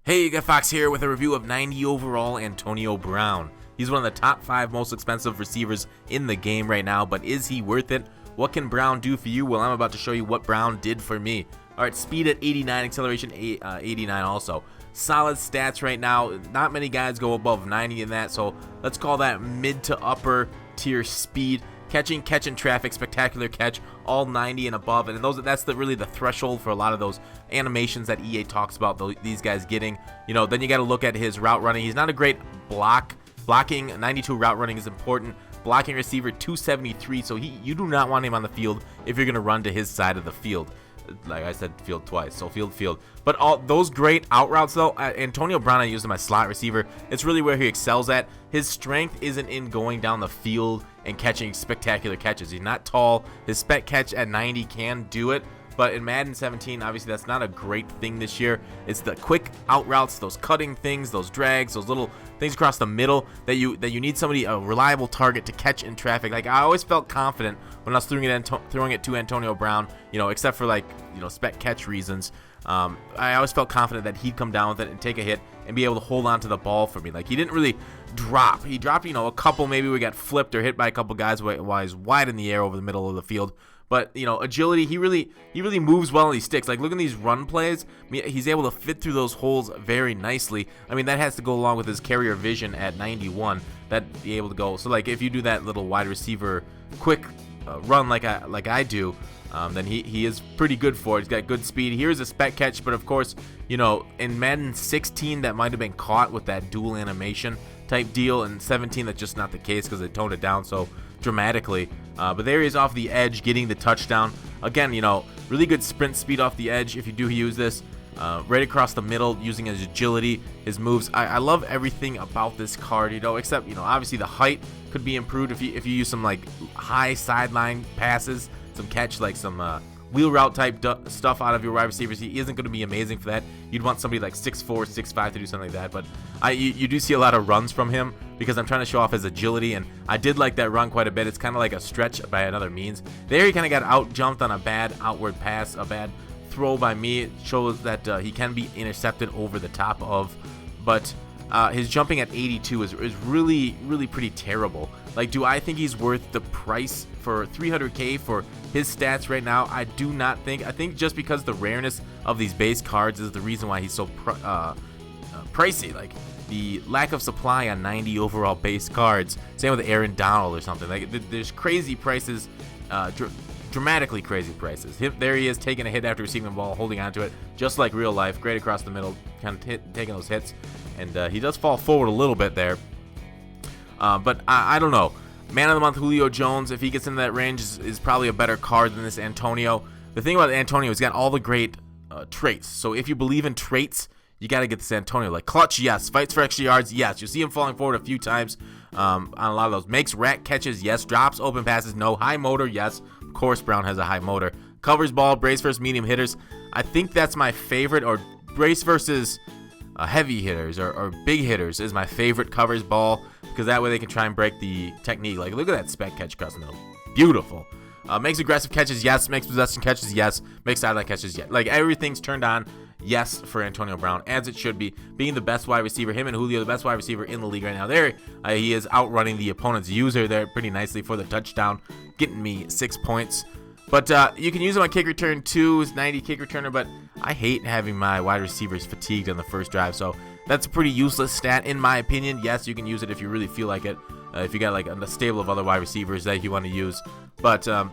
Hey, you got Fox here with a review of 90 overall Antonio Brown. He's one of the top 5 most expensive receivers in the game right now, but is he worth it? What can Brown do for you? Well, I'm about to show you what Brown did for me. Alright, speed at 89, acceleration 89 also. Solid stats right now. Not many guys go above 90 in that, so let's call that mid to upper tier speed. Catching traffic, spectacular catch, all 90 and above, and that's really the threshold for a lot of those animations that EA talks about these guys getting. You know, then you got to look at his route running. He's not a great blocking. 92 route running is important. Blocking receiver 273, so you do not want him on the field if you're going to run to his side of the field. Like I said, field twice, so field. But all those great out routes, though, Antonio Brown, I use him as slot receiver. It's really where he excels at. His strength isn't in going down the field and catching spectacular catches. He's not tall. His spec catch at 90 can do it, but in Madden 17, obviously that's not a great thing this year. It's the quick out routes, those cutting things, those drags, those little things across the middle that you need somebody, a reliable target to catch in traffic. Like, I always felt confident when I was throwing it to Antonio Brown, you know, except for, like, you know, spec catch reasons. I always felt confident that he'd come down with it and take a hit and be able to hold on to the ball for me. Like, he didn't really drop. He dropped, you know, a couple. Maybe we got flipped or hit by a couple guys while he's wide in the air over the middle of the field. But, you know, agility, he really moves well and he sticks. Like, look at these run plays. I mean, he's able to fit through those holes very nicely. I mean, that has to go along with his carrier vision at 91. That be able to go. So, like, if you do that little wide receiver quick run like I do, then he is pretty good for it. He's got good speed. Here's a spec catch, but of course, you know, in Madden 16 that might have been caught with that dual animation type deal. In 17 that's just not the case because they toned it down so dramatically. But there he is off the edge getting the touchdown. Again, you know, really good sprint speed off the edge if you do use this. Right across the middle, using his agility, his moves. I love everything about this card, you know, except, you know, obviously the height could be improved if you use some, like, high sideline passes, some catch, like some wheel route type stuff out of your wide receivers. He isn't going to be amazing for that. You'd want somebody like 6'4", 6'5" to do something like that. But you do see a lot of runs from him because I'm trying to show off his agility, and I did like that run quite a bit. It's kind of like a stretch by another means. There he kind of got out jumped on a bad outward pass, a bad throw by me. It shows that he can be intercepted over the top of, but his jumping at 82 is really pretty terrible. Like, do I think he's worth the price for $300K for his stats right now? I do not think. I think just because the rareness of these base cards is the reason why he's so pricey. Like, the lack of supply on 90 overall base cards. Same with Aaron Donald or something. Like, there's crazy prices, dramatically crazy prices. There he is taking a hit after receiving the ball, holding onto it, just like real life. Great across the middle, kind of taking those hits. And he does fall forward a little bit there. But I don't know. Man of the month, Julio Jones, if he gets into that range, is probably a better card than this Antonio. The thing about Antonio, he's got all the great traits. So if you believe in traits, you got to get this Antonio. Like, clutch, yes. Fights for extra yards, yes. You'll see him falling forward a few times on a lot of those. Makes rack catches, yes. Drops open passes, no. High motor, yes. Of course, Brown has a high motor. Covers ball, brace versus medium hitters. I think that's my favorite, or brace versus heavy hitters or big hitters is my favorite covers ball, because that way they can try and break the technique. Like, look at that spec catch across the middle. Beautiful. Makes aggressive catches, yes. Makes possession catches, yes. Makes sideline catches, yes. Like, everything's turned on, yes, for Antonio Brown, as it should be. Being the best wide receiver, him and Julio, the best wide receiver in the league right now. There, he is outrunning the opponent's user there pretty nicely for the touchdown, getting me 6 points. But you can use him on kick return too, his 90 kick returner, but I hate having my wide receivers fatigued on the first drive, so that's a pretty useless stat in my opinion. Yes, you can use it if you really feel like it, if you got like a stable of other wide receivers that you want to use. But I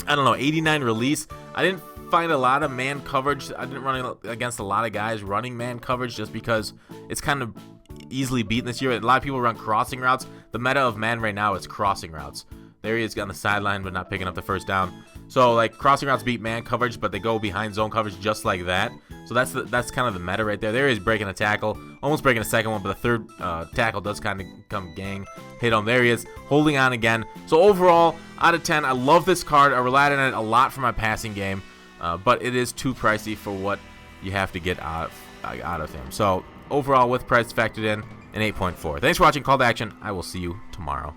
don't know, 89 release. I didn't find a lot of man coverage. I didn't run against a lot of guys running man coverage just because it's kind of easily beaten this year. A lot of people run crossing routes. The meta of man right now is crossing routes. There he is on the sideline, but not picking up the first down. So, like, crossing routes beat man coverage, but they go behind zone coverage just like that. So that's kind of the meta right there. There he is breaking a tackle, almost breaking a second one, but the third tackle does kind of come gang hit on. There he is, holding on again. So overall, out of 10, I love this card. I relied on it a lot for my passing game, but it is too pricey for what you have to get out of him. So overall, with price factored in, an 8.4. Thanks for watching. Call to action. I will see you tomorrow.